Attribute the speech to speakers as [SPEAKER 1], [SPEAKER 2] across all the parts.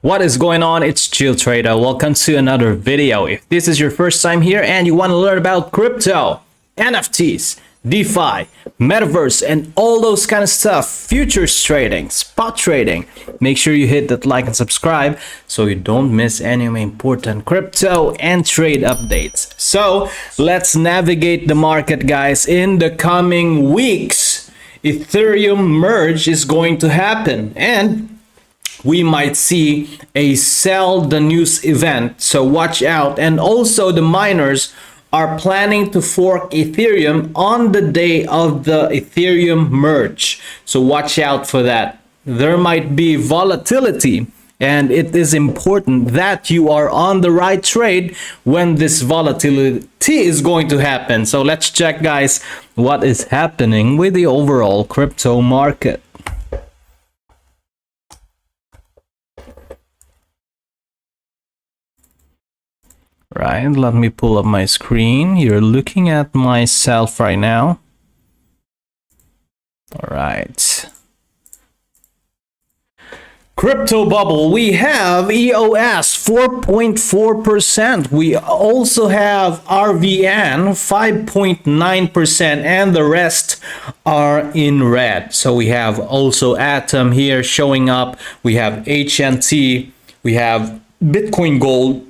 [SPEAKER 1] What is going on? It's Chill Trader. Welcome to another video. If this is your first time here and you want to learn about crypto, NFTs, DeFi, Metaverse, and all those kind of stuff, futures trading, spot trading, make sure you hit that like and subscribe so you don't miss any important crypto and trade updates. So let's navigate the market, guys. In the coming weeks, Ethereum merge is going to happen and we might see a sell the news event, so watch out. And also the miners are planning to fork Ethereum on the day of the Ethereum merge, so watch out for that. There might be volatility and it is important that you are on the right trade when this volatility is going to happen. So let's check, guys, what is happening with the overall crypto market. Right, let me pull up my screen. You're looking at myself right now. All right. Crypto bubble, we have EOS 4.4%. We also have RVN 5.9%, and the rest are in red. So we have also Atom here showing up. We have HNT, we have Bitcoin Gold,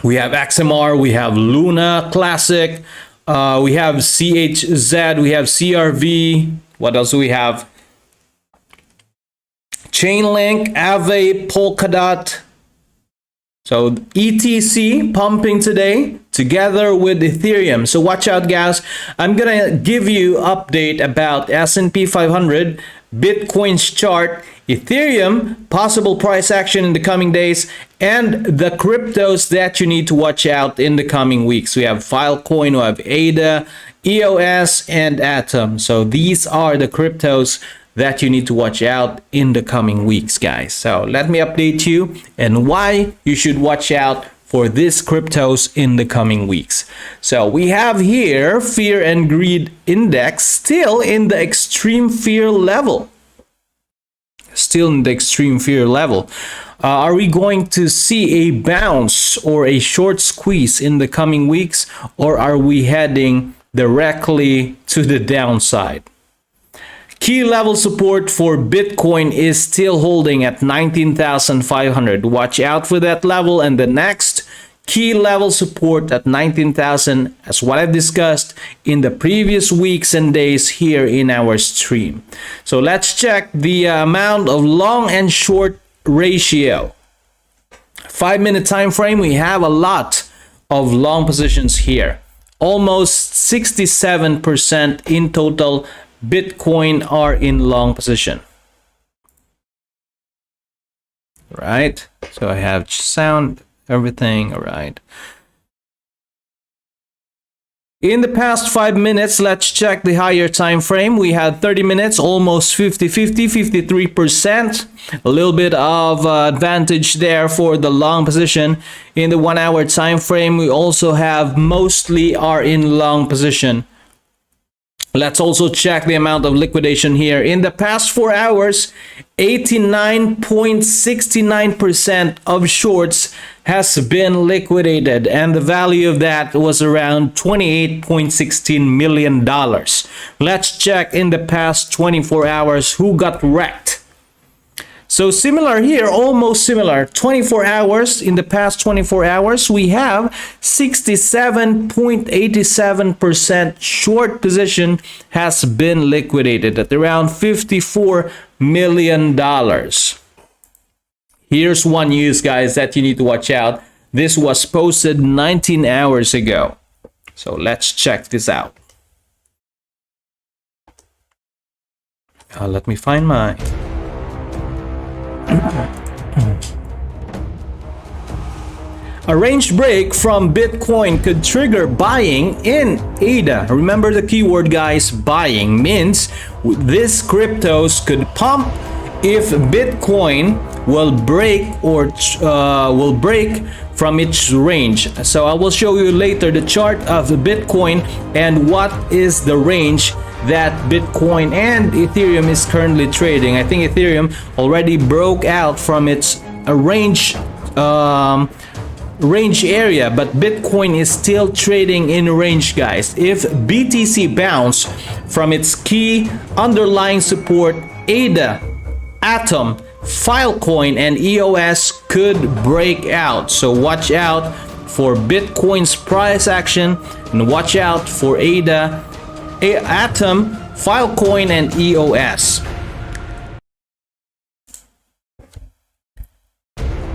[SPEAKER 1] we have XMR, we have Luna Classic, we have CHZ, we have CRV. What else do we have? Chainlink, Aave, Polkadot. So ETC pumping today together with Ethereum. So watch out, guys. I'm gonna give you update about S&P 500, Bitcoin's chart, Ethereum, possible price action in the coming days, and the cryptos that you need to watch out in the coming weeks. We have Filecoin, we have ADA, EOS, and Atom. So these are the cryptos that you need to watch out in the coming weeks, guys. So let me update you and why you should watch out for these cryptos in the coming weeks. So we have here fear and greed index still in the extreme fear level. Still in the extreme fear level. Are we going to see a bounce or a short squeeze in the coming weeks, or are we heading directly to the downside? Key level support for Bitcoin is still holding at 19,500. Watch out for that level, and the next key level support at 19,000, as what I've discussed in the previous weeks and days here in our stream. So let's check the amount of long and short ratio. 5-minute time frame, we have a lot of long positions here. Almost 67% in total Bitcoin are in long position. Right, so I have sound, everything. All right, in the past 5 minutes, let's check the higher time frame. We had 30 minutes, almost 50-50, 53%. A little bit of advantage there for the long position. In the 1 hour time frame, we also have mostly are in long position. Let's also check the amount of liquidation here. In the past 4 hours, 89.69% of shorts has been liquidated, and the value of that was around $28.16 million. Let's check in the past 24 hours who got wrecked. So similar here, almost similar. 24 hours, in the past 24 hours, we have 67.87% short position has been liquidated at around $54 million. Here's one news, guys, that you need to watch out. This was posted 19 hours ago. So let's check this out. Let me find my... A range break from Bitcoin could trigger buying in ADA. Remember the keyword, guys. Buying means this cryptos could pump if Bitcoin will break or will break from its range. So I will show you later the chart of the Bitcoin and what is the range that Bitcoin and Ethereum is currently trading. I think Ethereum already broke out from its a range area, but Bitcoin is still trading in range, guys. If BTC bounce from its key underlying support, ADA, Atom, Filecoin, and EOS could break out. So watch out for Bitcoin's price action, and watch out for ADA, Atom, Filecoin, and EOS.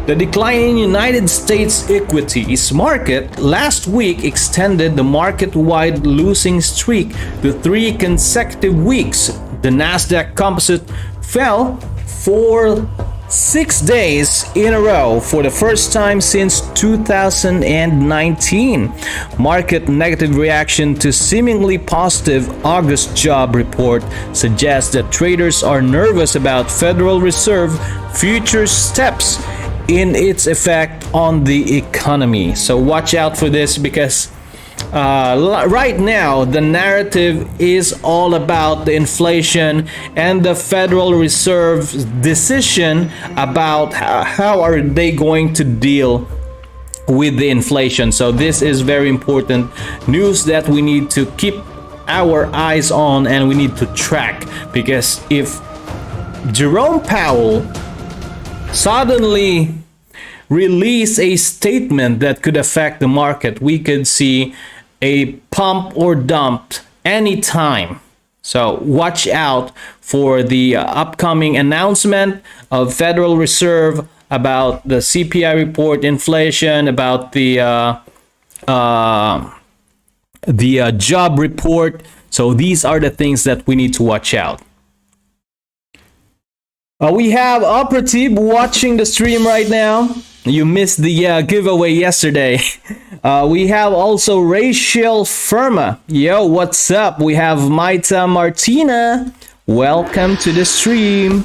[SPEAKER 1] The decline in United States equities market last week extended the market-wide losing streak to 3 consecutive weeks. The Nasdaq Composite fell for 6 days in a row for the first time since 2019. Market negative reaction to seemingly positive August job report suggests that traders are nervous about Federal Reserve future steps in its effect on the economy. So watch out for this, because right now the narrative is all about the inflation and the Federal Reserve's decision about how are they going to deal with the inflation. So this is very important news that we need to keep our eyes on, and we need to track, because if Jerome Powell suddenly release a statement that could affect the market, we could see a pump or dump anytime. So watch out for the upcoming announcement of Federal Reserve about the CPI report, inflation, about the job report. So these are the things that we need to watch out. We have Operative watching the stream right now. You missed the giveaway yesterday. We have also Rachel Firma. Yo, what's up? We have Maita Martina. Welcome to the stream.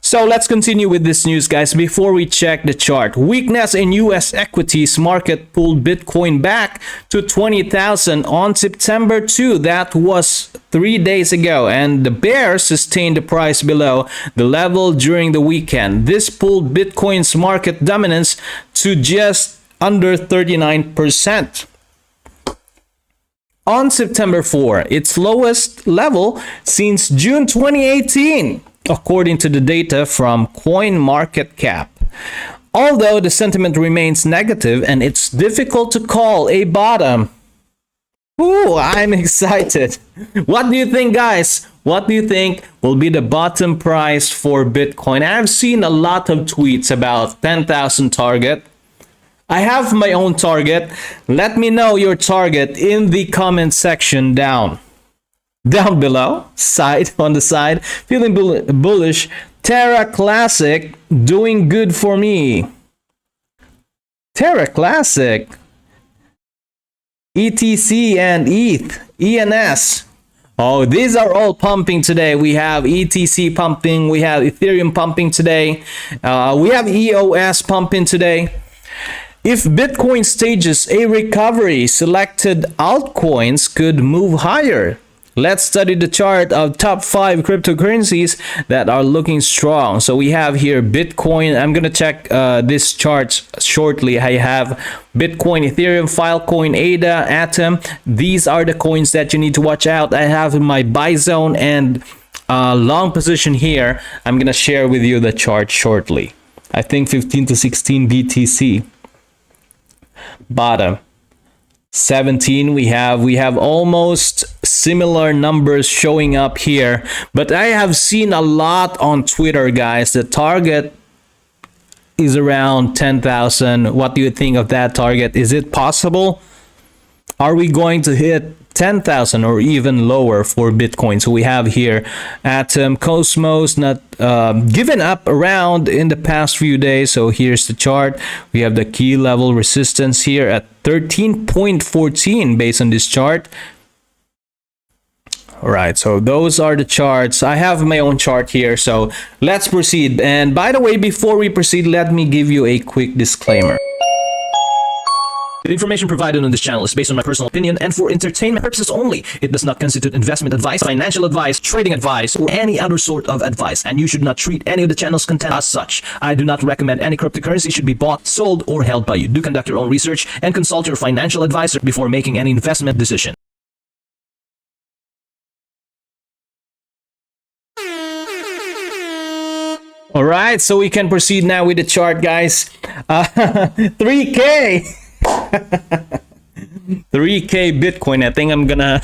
[SPEAKER 1] So let's continue with this news, guys. Before we check the chart, weakness in US equities market pulled Bitcoin back to 20,000 on September 2. That was 3 days ago, and the bears sustained the price below the level during the weekend. This pulled Bitcoin's market dominance to just under 39%. On September 4, its lowest level since June 2018. According to the data from CoinMarketCap. Although the sentiment remains negative and it's difficult to call a bottom. Ooh, I'm excited. What do you think, guys? What do you think will be the bottom price for Bitcoin? I've seen a lot of tweets about 10,000 target. I have my own target. Let me know your target in the comment section down below, on the side. Feeling bullish. Terra Classic doing good for me. Terra Classic, ETC and ETH, ENS. Oh, these are all pumping today. We have ETC pumping, we have Ethereum pumping today, we have EOS pumping today. If Bitcoin stages a recovery, selected altcoins could move higher. Let's study the chart of top 5 cryptocurrencies that are looking strong. So we have here Bitcoin. I'm going to check this chart shortly. I have Bitcoin, Ethereum, Filecoin, ADA, Atom. These are the coins that you need to watch out. I have my buy zone and long position here. I'm going to share with you the chart shortly. I think 15 to 16 BTC. Bottom. 17 we have almost similar numbers showing up here, but I have seen a lot on Twitter, guys. The target is around 10,000. What do you think of that target? Is it possible? Are we going to hit 10,000 or even lower for Bitcoin? So we have here Atom, Cosmos, not given up around in the past few days. So here's the chart. We have the key level resistance here at 13.14 based on this chart. All right, so those are the charts. I have my own chart here, so let's proceed. And by the way, before we proceed, let me give you a quick disclaimer. The information provided on this channel is based on my personal opinion and for entertainment purposes only. It does not constitute investment advice, financial advice, trading advice, or any other sort of advice, and you should not treat any of the channel's content as such. I do not recommend any cryptocurrency should be bought, sold, or held by you. Do conduct your own research and consult your financial advisor before making any investment decision. All right, so we can proceed now with the chart, guys. 3K. 3K Bitcoin. I think I'm gonna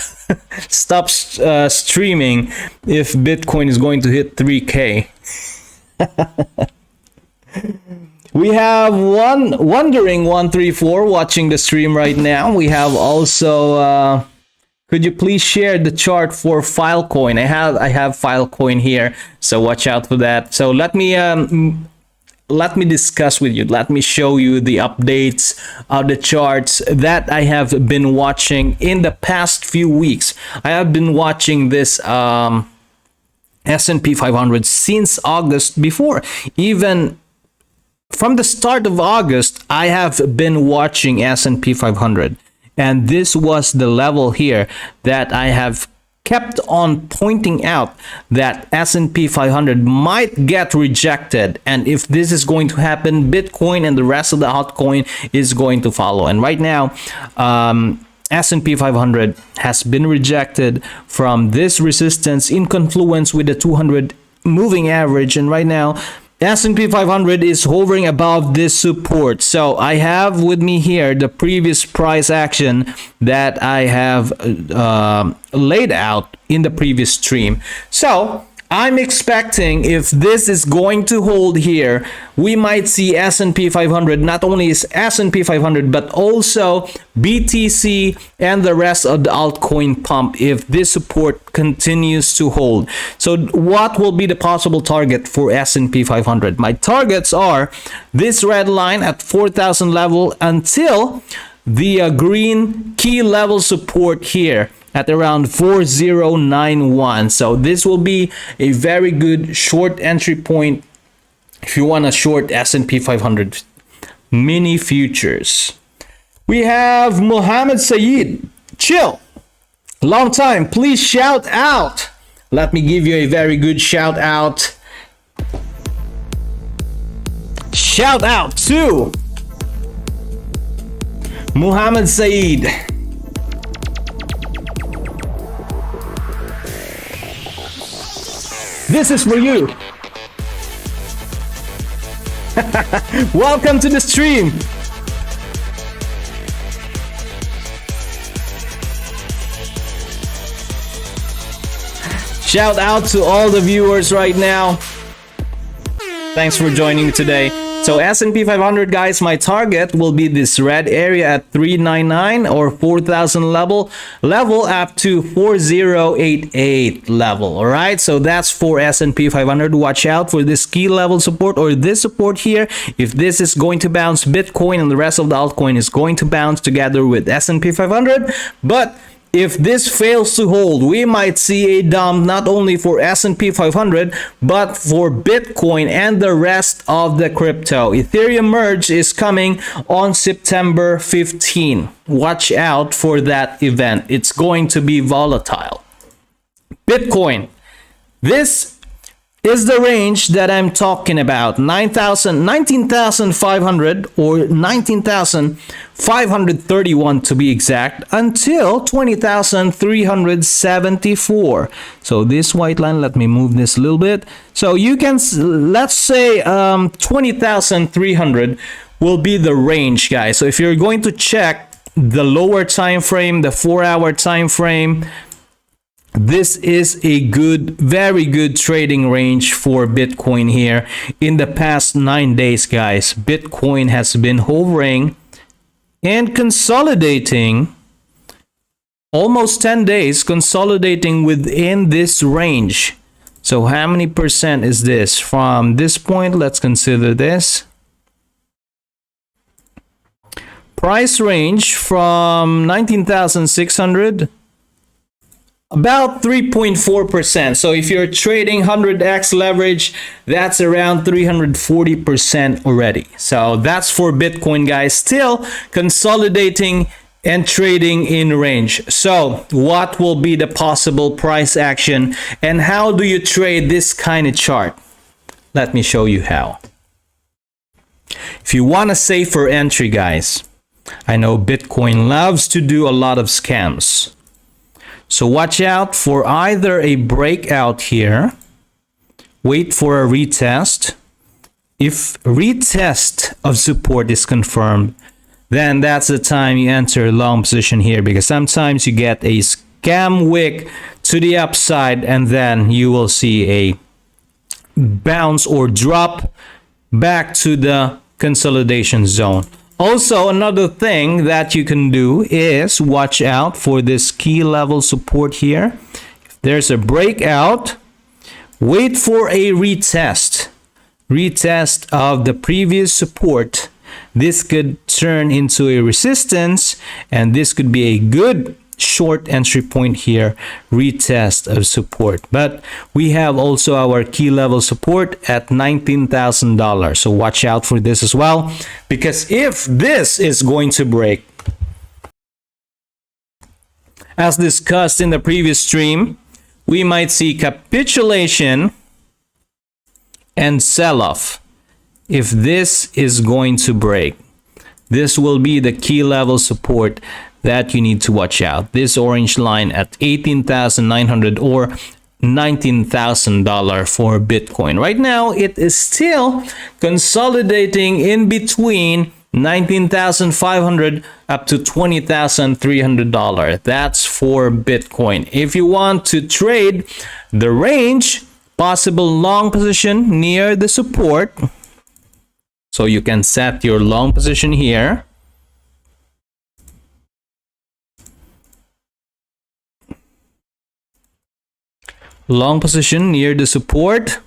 [SPEAKER 1] stop streaming if Bitcoin is going to hit 3K. We have Wondering 134 watching the stream right now. We have also could you please share the chart for Filecoin? I have Filecoin here, so watch out for that. So let me discuss with you. Let me show you the updates of the charts that I have been watching in the past few weeks. I have been watching this S&P 500 since August. Before even from the start of August, I have been watching S&P 500. And this was the level here that I have kept on pointing out that S&P 500 might get rejected. And if this is going to happen, Bitcoin and the rest of the altcoin is going to follow. And right now, S&P 500 has been rejected from this resistance in confluence with the 200 moving average. And right now, S&P 500 is hovering above this support. So I have with me here the previous price action that I have laid out in the previous stream. So I'm expecting if this is going to hold here, we might see S&P 500, not only is S&P 500, but also BTC and the rest of the altcoin pump if this support continues to hold. So what will be the possible target for S&P 500? My targets are this red line at 4,000 level until the green key level support here at around 4091. So this will be a very good short entry point if you want to short S&P 500 mini futures. We have Mohammed Saeed. Chill. Long time. Please shout out. Let me give you a very good shout out. Shout out to Mohammed Saeed. This is for you. Welcome to the stream. Shout out to all the viewers right now. Thanks for joining me today. So S&P 500, guys, my target will be this red area at 399 or 4,000 level up to 4088 level. All right, so that's for S&P 500. Watch out for this key level support or this support here. If this is going to bounce, Bitcoin and the rest of the altcoin is going to bounce together with S&P 500. But if this fails to hold, we might see a dump not only for S&P 500 but for Bitcoin and the rest of the crypto. Ethereum merge is coming on September 15. Watch out for that event. It's going to be volatile. Bitcoin. This is the range that I'm talking about. 19,500 or 19,531 to be exact until 20,374. So this white line, let me move this a little bit. So you can, let's say 20,300 will be the range, guys. So if you're going to check the lower time frame, the 4-hour time frame, this is a good, very good trading range for Bitcoin here. In the past 9 days, guys, Bitcoin has been hovering and consolidating almost 10 days, consolidating within this range. So how many percent is this? From this point, let's consider this. Price range from 19,600 About 3.4%. So if you're trading 100x leverage, that's around 340% already. So that's for Bitcoin, guys. Still consolidating and trading in range. So what will be the possible price action, and how do you trade this kind of chart? Let me show you how. If you want a safer entry, guys, I know Bitcoin loves to do a lot of scams. So watch out for either a breakout here, wait for a retest. If retest of support is confirmed, then that's the time you enter a long position here, because sometimes you get a scam wick to the upside and then you will see a bounce or drop back to the consolidation zone. Also, another thing that you can do is watch out for this key level support here. If there's a breakout, wait for a retest of the previous support. This could turn into a resistance, and this could be a good short entry point here, retest of support. But we have also our key level support at $19,000. So watch out for this as well, because if this is going to break, as discussed in the previous stream, we might see capitulation and sell-off. If this is going to break, this will be the key level support that you need to watch out. This orange line at 18,900 or $19,000 for Bitcoin. Right now, it is still consolidating in between 19,500 up to $20,300. That's for Bitcoin. If you want to trade the range, possible long position near the support, so you can set your long position here. Long position near the support,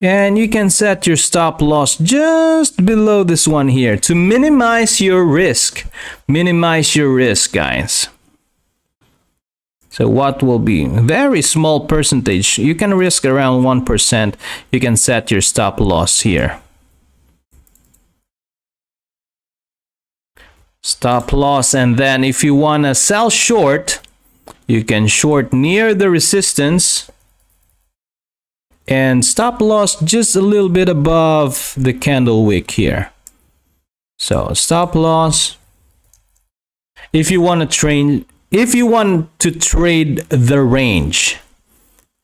[SPEAKER 1] and you can set your stop loss just below this one here to minimize your risk. Minimize your risk, guys. So what will be a very small percentage? You can risk around 1%. You can set your stop loss here. Stop loss, and then if you want to sell short, you can short near the resistance and stop loss just a little bit above the candle wick here. So stop loss. If you want to trade the range,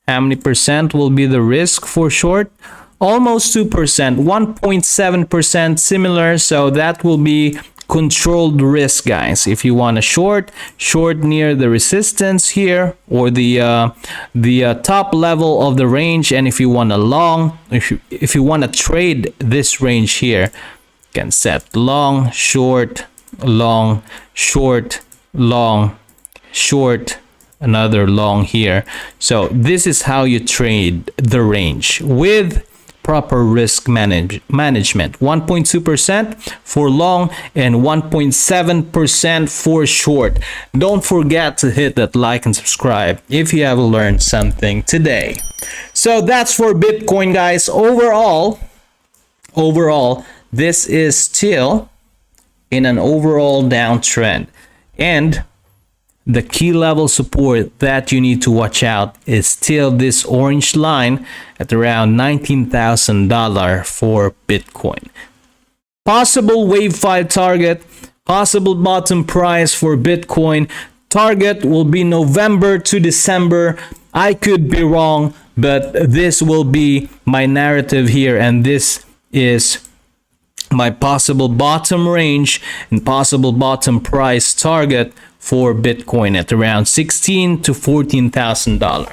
[SPEAKER 1] how many percent will be the risk for short? Almost 2%, 1.7% similar. So that will be controlled risk, guys. If you want to short near the resistance here, or the top level of the range, and if you want a long, if you want to trade this range here, you can set long, short, long, short, long, short, another long here. So this is how you trade the range with proper risk management. 1.2% for long and 1.7% for short. Don't forget to hit that like and subscribe if you have learned something today. So that's for Bitcoin, guys. Overall, this is still in an overall downtrend, and the key level support that you need to watch out is still this orange line at around $19,000 for Bitcoin. Possible wave 5 target, possible bottom price for Bitcoin. Target will be November to December. I could be wrong, but this will be my narrative here, and this is my possible bottom range and possible bottom price target for Bitcoin at around $16,000 to $14,000.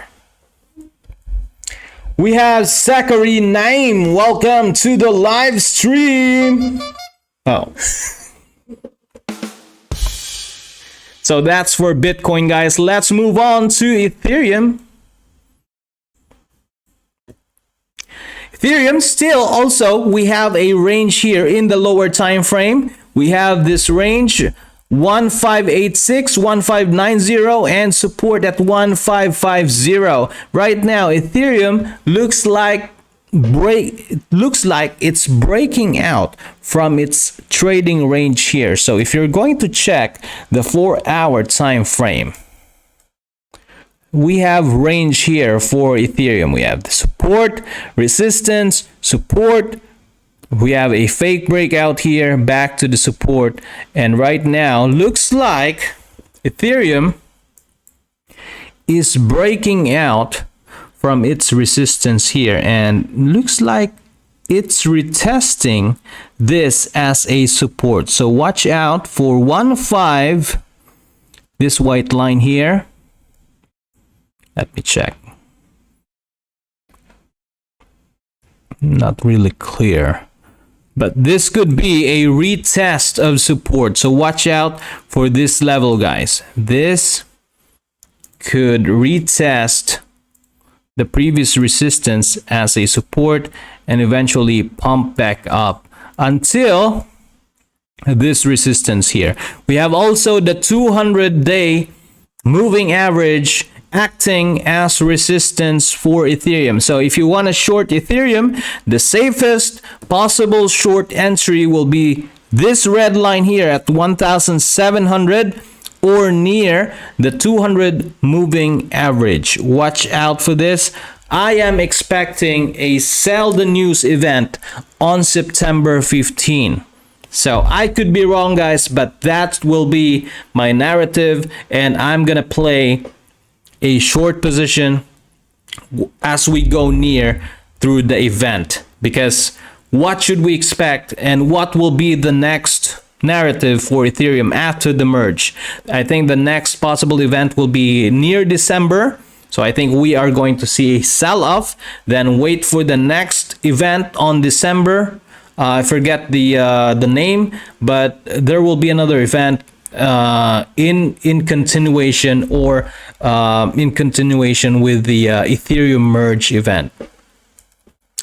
[SPEAKER 1] We have Zachary Naim. Welcome to the live stream. Oh. So that's for Bitcoin, guys. Let's move on to Ethereum. Ethereum still also, we have a range here in the lower time frame. We have this range 1586, 1590, and support at 1550. Right now, Ethereum looks like it's breaking out from its trading range here. So if you're going to check the 4-hour time frame, we have range here for Ethereum. We have the support, resistance, support. We have a fake breakout here, back to the support, and right now looks like Ethereum is breaking out from its resistance here, and looks like it's retesting this as a support. So watch out for 1.5, this white line here. Let me check. Not really clear, but this could be a retest of support. So watch out for this level, guys. This could retest the previous resistance as a support and eventually pump back up until this resistance here. We have also the 200-day moving average acting as resistance for Ethereum. So if you want to short Ethereum, the safest possible short entry will be this red line here at 1,700 or near the 200 moving average. Watch out for this. I am expecting a sell the news event on September 15. So I could be wrong, guys, but that will be my narrative, and I'm gonna play a short position as we go near through the event, because what should we expect and what will be the next narrative for Ethereum after the merge? I think the next possible event will be near December. So I think we are going to see a sell-off, then wait for the next event on December. I forget the name, but there will be another event in continuation, or in continuation with the Ethereum merge event.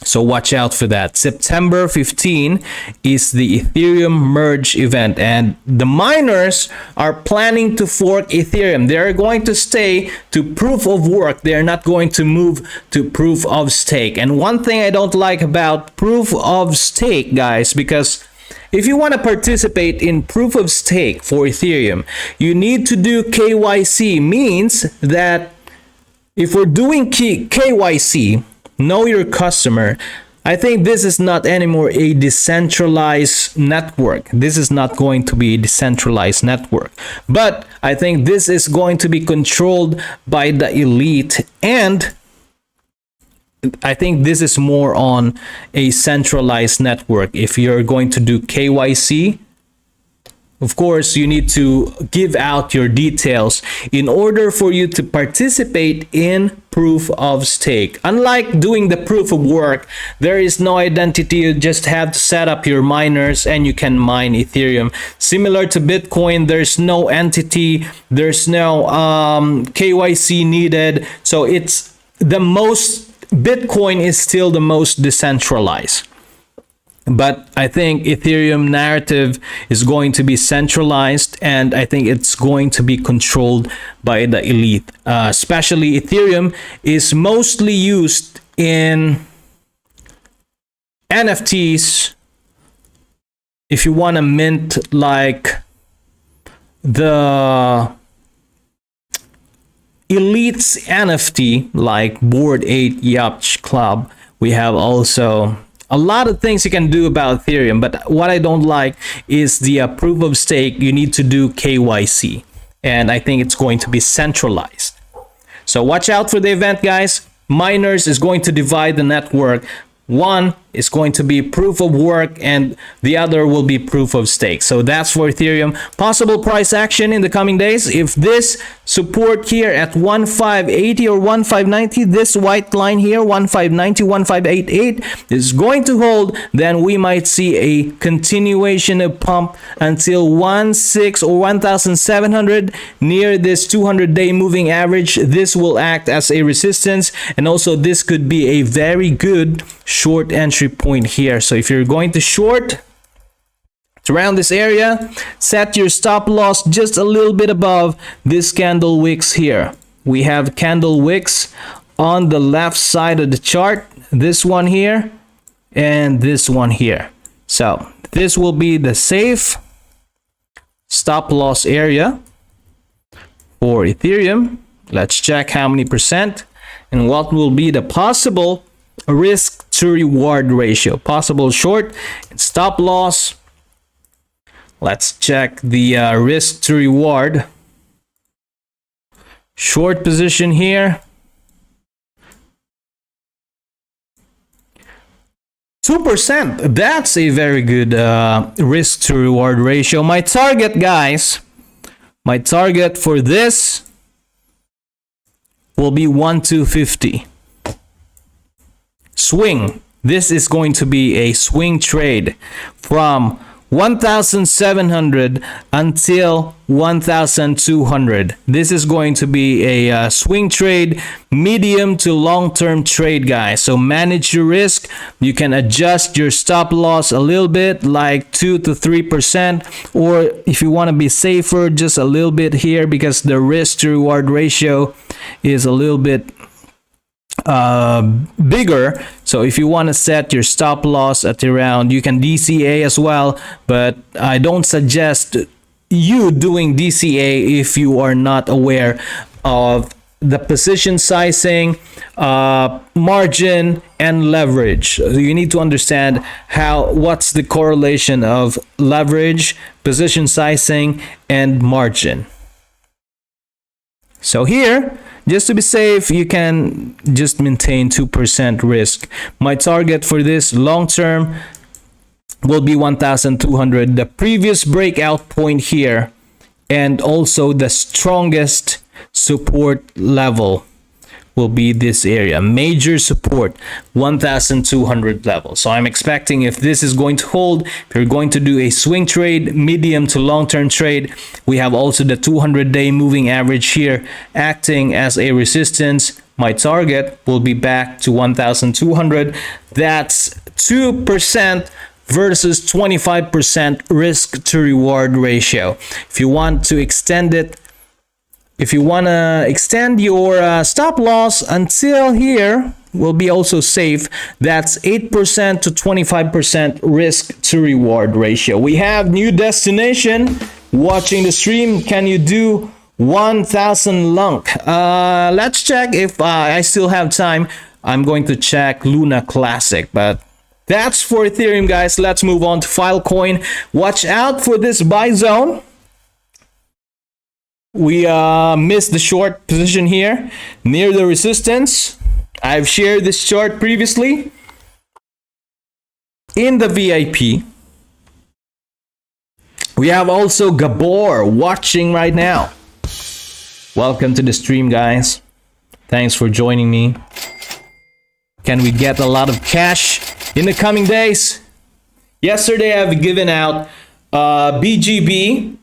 [SPEAKER 1] So watch out for that. September 15 is the Ethereum merge event, and the miners are planning to fork Ethereum. They're going to stay to proof of work. They're not going to move to proof of stake. And one thing I don't like about proof of stake, guys, because if you want to participate in proof of stake for Ethereum, you need to do KYC. Means that if we're doing KYC, know your customer, I think this is not anymore a decentralized network. This is not going to be a decentralized network. But I think this is going to be controlled by the elite, and I think this is more on a centralized network. If you're going to do KYC, of course, you need to give out your details in order for you to participate in proof of stake. Unlike doing the proof of work, there is no identity. You just have to set up your miners and you can mine Ethereum. Similar to Bitcoin, there's no entity, there's no KYC needed. So it's the most, Bitcoin is still the most decentralized. But I think Ethereum narrative is going to be centralized, and I think it's going to be controlled by the elite. Especially Ethereum is mostly used in NFTs. If you want to mint like the elite's NFT, like Bored Ape Yacht Club, we have also a lot of things you can do about Ethereum, but what I don't like is the proof of stake. You need to do KYC, and I think it's going to be centralized. So watch out for the event, guys. Miners is going to divide the network. One is going to be proof of work, and the other will be proof of stake. So that's for Ethereum. Possible price action in the coming days. If this support here at 1580 or 1590, this white line here, 1590, 1588, is going to hold, then we might see a continuation of pump until 16 or 1700 near this 200-day moving average. This will act as a resistance, and also this could be a very good short entry point here. So if you're going to short, It's around this area. Set your stop loss just a little bit above this candle wicks here. We have candle wicks on the left side of the chart. This one here and this one here. So this will be the safe stop loss area for Ethereum. Let's check how many percent and what will be the possible risk to reward ratio, possible short and stop loss. Let's check the risk to reward. Short position here, 2%. That's a very good risk to reward ratio. My target, guys, my target for this will be 1,250. Swing. This is going to be a swing trade from 1,700 until 1,200. This is going to be a swing trade, medium to long-term trade, guys. So manage your risk. You can adjust your stop loss a little bit, like 2 to 3%, or if you want to be safer, just a little bit here, because the risk to reward ratio is a little bit bigger. So if you want to set your stop loss at around, you can DCA as well, but I don't suggest you doing DCA if you are not aware of the position sizing, margin, and leverage. So you need to understand what's the correlation of leverage, position sizing, and margin. So here, just to be safe, you can just maintain 2% risk. My target for this long term will be 1,200, the previous breakout point here, and also the strongest support level will be this area. Major support, 1,200 level. So I'm expecting, if this is going to hold, if you're going to do a swing trade, medium to long-term trade, we have also the 200-day moving average here acting as a resistance. My target will be back to 1,200. That's 2% versus 25% risk to reward ratio. If you want to extend it, if you want to extend your stop loss until here, will be also safe. That's 8% to 25% risk to reward ratio. We have new destination. Watching the stream, can you do 1,000 lunk? Let's check if I still have time. I'm going to check Luna Classic, but that's for Ethereum, guys. Let's move on to Filecoin. Watch out for this buy zone. We missed the short position here near the resistance. I've shared this chart previously in the VIP. We have also Gabor watching right now. Welcome to the stream, guys. Thanks for joining me. Can we get a lot of cash in the coming days? Yesterday I've given out BGB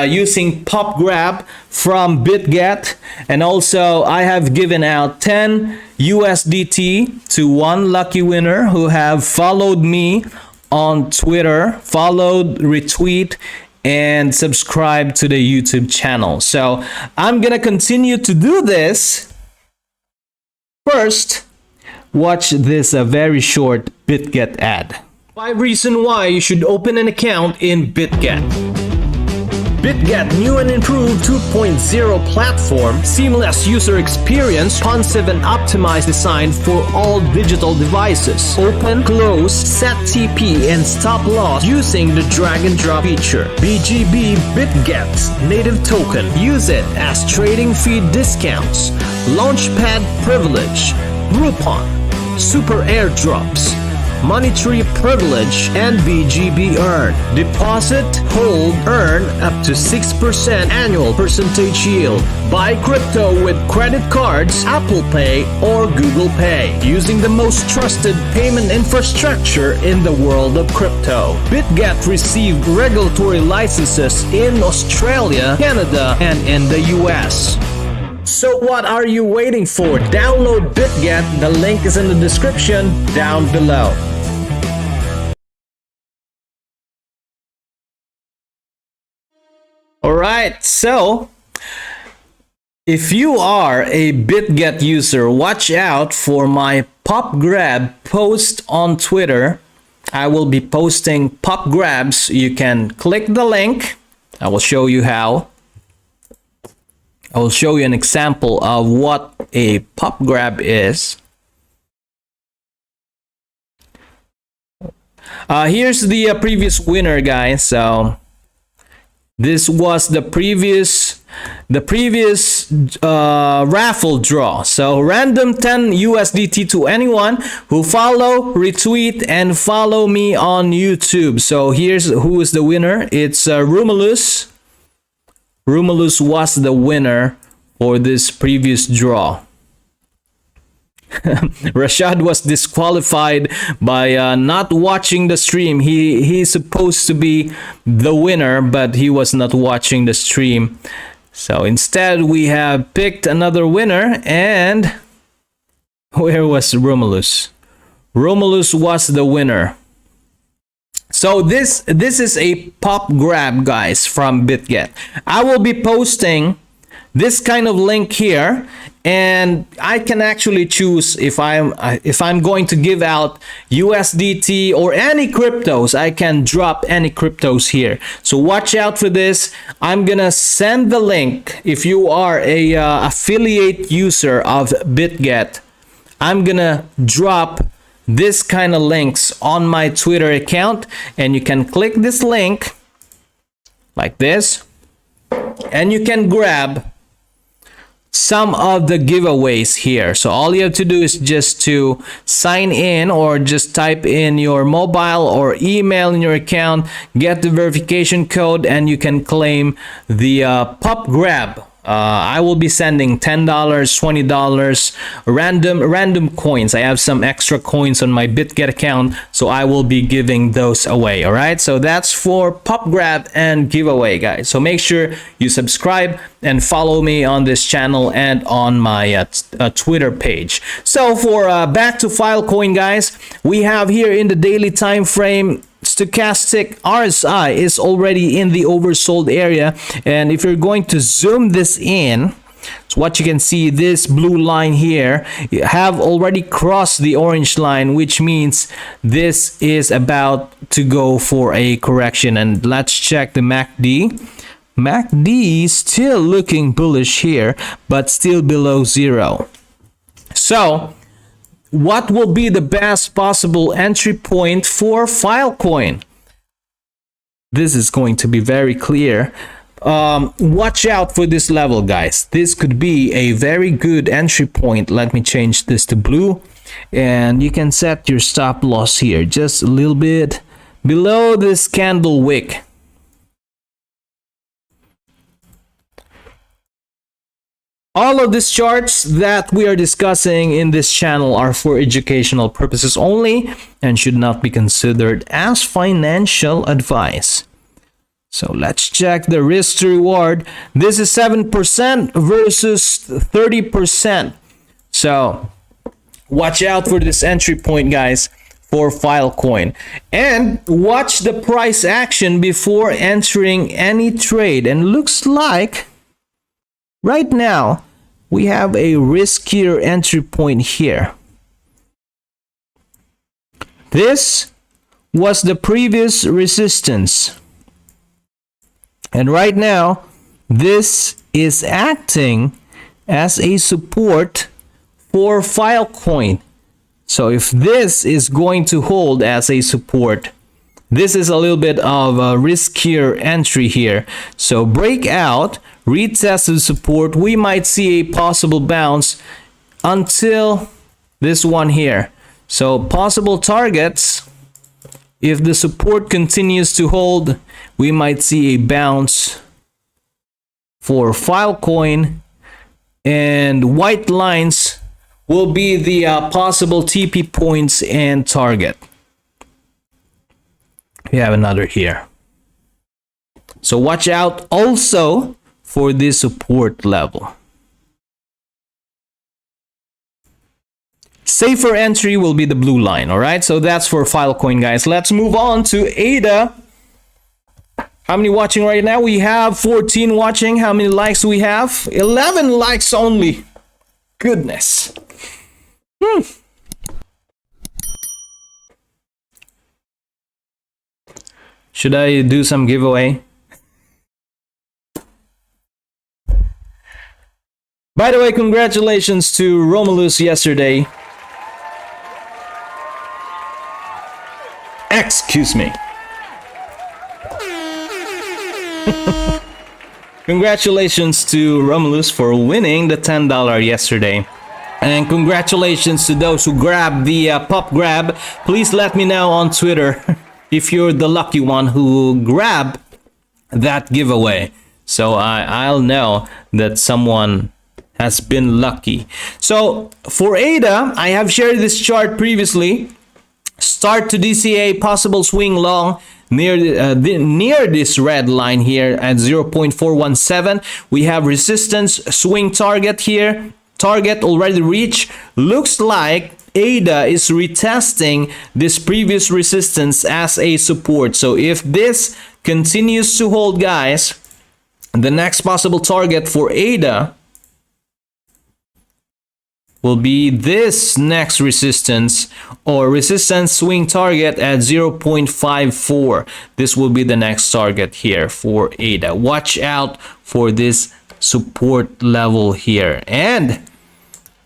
[SPEAKER 1] using Pop Grab from BitGet, and also I have given out 10 USDT to one lucky winner who have followed me on Twitter, followed, retweet, and subscribe to the YouTube channel. So I'm gonna continue to do this. First, watch this very short BitGet ad. 5 reasons why you should open an account in BitGet. BitGet new and improved 2.0 platform, seamless user experience, responsive and optimized design for all digital devices. Open, close, set TP and stop loss using the drag and drop feature. BGB BitGet's native token. Use it as trading fee discounts, launchpad privilege, Groupon, super airdrops, money tree privilege, and BGB earn. Deposit, hold, earn up to 6% annual percentage yield. Buy crypto with credit cards, Apple Pay, or Google Pay, using the most trusted payment infrastructure in the world of crypto. BitGet received regulatory licenses in Australia, Canada, and in the US. So what are you waiting for? Download BitGet. The link is in the description down below. right, so if you are a BitGet user, watch out for my pop grab post on Twitter. I will be posting pop grabs. You can click the link. I will show you how. I will show you an example of what a pop grab is. Here's the previous winner, guys. So this was the previous raffle draw. So random 10 USDT to anyone who follow, retweet, and follow me on YouTube. So here's who is the winner. It's Romulus. Romulus was the winner for this previous draw. Rashad was disqualified by not watching the stream. He's supposed to be the winner, but he was not watching the stream. So instead, we have picked another winner. And where was Romulus? Romulus was the winner. So this is a pop grab, guys, from BitGet. I will be posting this kind of link here, and I can actually choose if I'm going to give out USDT or any cryptos. I can drop any cryptos here. So watch out for this. I'm gonna send the link. If you are a affiliate user of BitGet, I'm gonna drop this kind of links on my Twitter account, and you can click this link like this, and you can grab some of the giveaways here. So all you have to do is just to sign in, or just type in your mobile or email in your account, get the verification code, and you can claim the pop grab. I will be sending $10, $20 random coins. I have some extra coins on my BitGet account, so I will be giving those away. All right, so that's for pop grab and giveaway, guys. So make sure you subscribe and follow me on this channel and on my Twitter page. So for back to Filecoin, guys, we have here in the daily time frame, stochastic RSI is already in the oversold area, and if you're going to zoom this in, so what you can see, this blue line here have already crossed the orange line, which means this is about to go for a correction. And let's check the MACD. MACD is still looking bullish here, but still below zero. So what will be the best possible entry point for Filecoin? This is going to be very clear. Watch out for this level, guys. This could be a very good entry point. Let me change this to blue, and you can set your stop loss here just a little bit below this candle wick. All of these charts that we are discussing in this channel are for educational purposes only and should not be considered as financial advice. So let's check the risk to reward. This is 7% versus 30%. So watch out for this entry point, guys, for Filecoin. And watch the price action before entering any trade. And looks like right now we have a riskier entry point here. This was the previous resistance, and right now this is acting as a support for Filecoin. So if this is going to hold as a support, this is a little bit of a riskier entry here. So breakout, retest of support, we might see a possible bounce until this one here. So possible targets, if the support continues to hold, we might see a bounce for Filecoin, and white lines will be the possible TP points and target. We have another here. So watch out also for this support level. Safer entry will be the blue line. All right, so that's for Filecoin, guys. Let's move on to ADA. How many watching right now? We have 14 watching. How many likes do we have? 11 likes only. Goodness. Should I do some giveaway? By the way, congratulations to Romulus yesterday. Excuse me. Congratulations to Romulus for winning the $10 yesterday. And congratulations to those who grabbed the pop grab. Please let me know on Twitter if you're the lucky one who grabbed that giveaway. So I'll know that someone has been lucky. So for ADA, I have shared this chart previously. Start to DCA, possible swing long near this red line here at 0.417. We have resistance, swing target here. Target already reached. Looks like ADA is retesting this previous resistance as a support. So if this continues to hold, guys, the next possible target for ADA will be this next resistance or resistance swing target at 0.54. This will be the next target here for ADA. Watch out for this support level here. And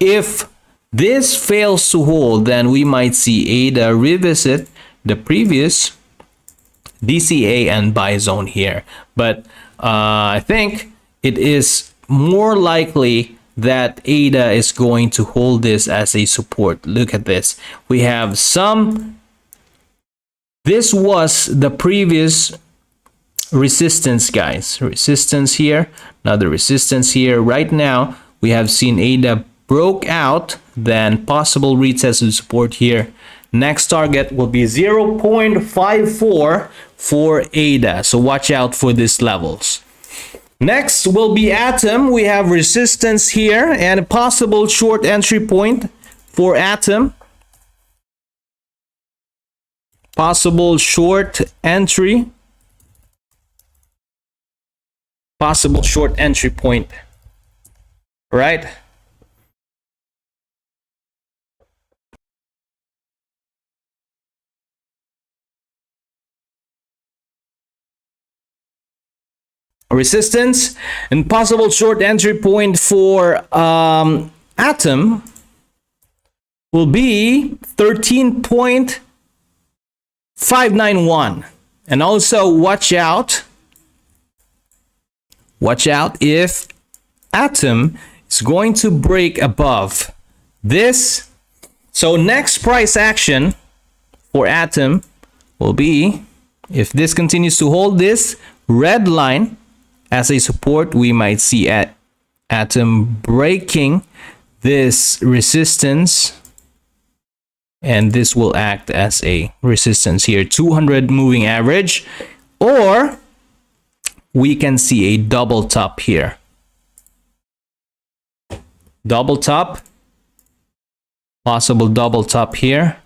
[SPEAKER 1] if this fails to hold, then we might see ADA revisit the previous DCA and buy zone here. But I think it is more likely that ADA is going to hold this as a support. Look at this. We have some. This was the previous resistance, guys. Resistance here. Another resistance here. Right now, we have seen ADA broke out. Then possible retest of support here. Next target will be 0.54 for ADA. So watch out for these levels. Next will be Atom. We have resistance here and a possible short entry point for Atom. Possible short entry. Possible short entry point. Right? Resistance and possible short entry point for Atom will be 13.591. And also watch out if Atom is going to break above this. So next price action for Atom will be, if this continues to hold this red line as a support, we might see Atom breaking this resistance, and this will act as a resistance here, 200 moving average, or we can see a double top here. Double top, possible double top here.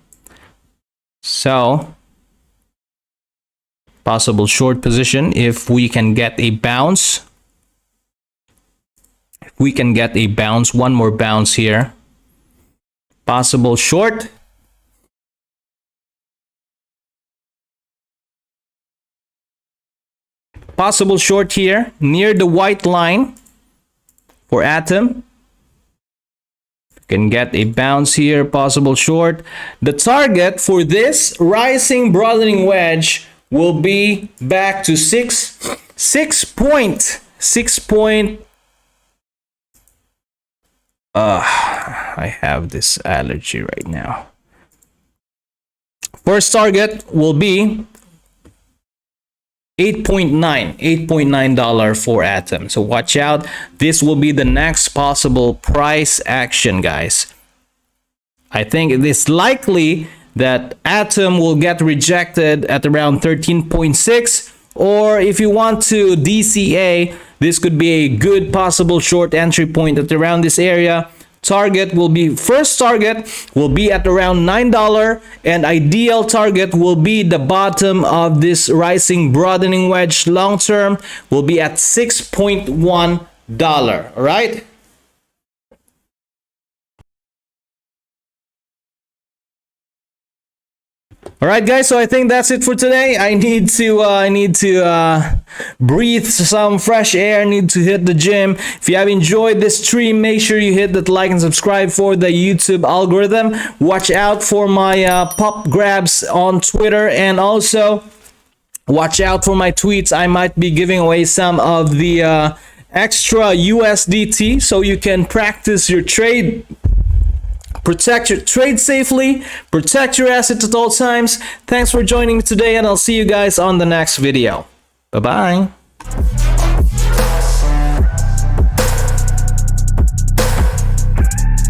[SPEAKER 1] So possible short position if we can get a bounce. If we can get a bounce, one more bounce here. Possible short. Possible short here near the white line for Atom. Can get a bounce here, possible short. The target for this rising broadening wedge will be back to 6 point. I have this allergy right now. First target will be $8.9 for Atom. So watch out. This will be the next possible price action, guys. I think it is likely that Atom will get rejected at around 13.6, or if you want to DCA, this could be a good possible short entry point at around this area, target will be, first target will be at around $9, and ideal target will be the bottom of this rising broadening wedge. Long term will be at $6.1. All right. All right, guys. So I think that's it for today. I need to breathe some fresh air. Need to hit the gym. If you have enjoyed this stream, make sure you hit that like and subscribe for the YouTube algorithm. Watch out for my pop grabs on Twitter, and also watch out for my tweets. I might be giving away some of the extra USDT so you can practice your trade. Protect your trade safely, protect your assets at all times. Thanks for joining me today, and I'll see you guys on the next video. Bye-bye.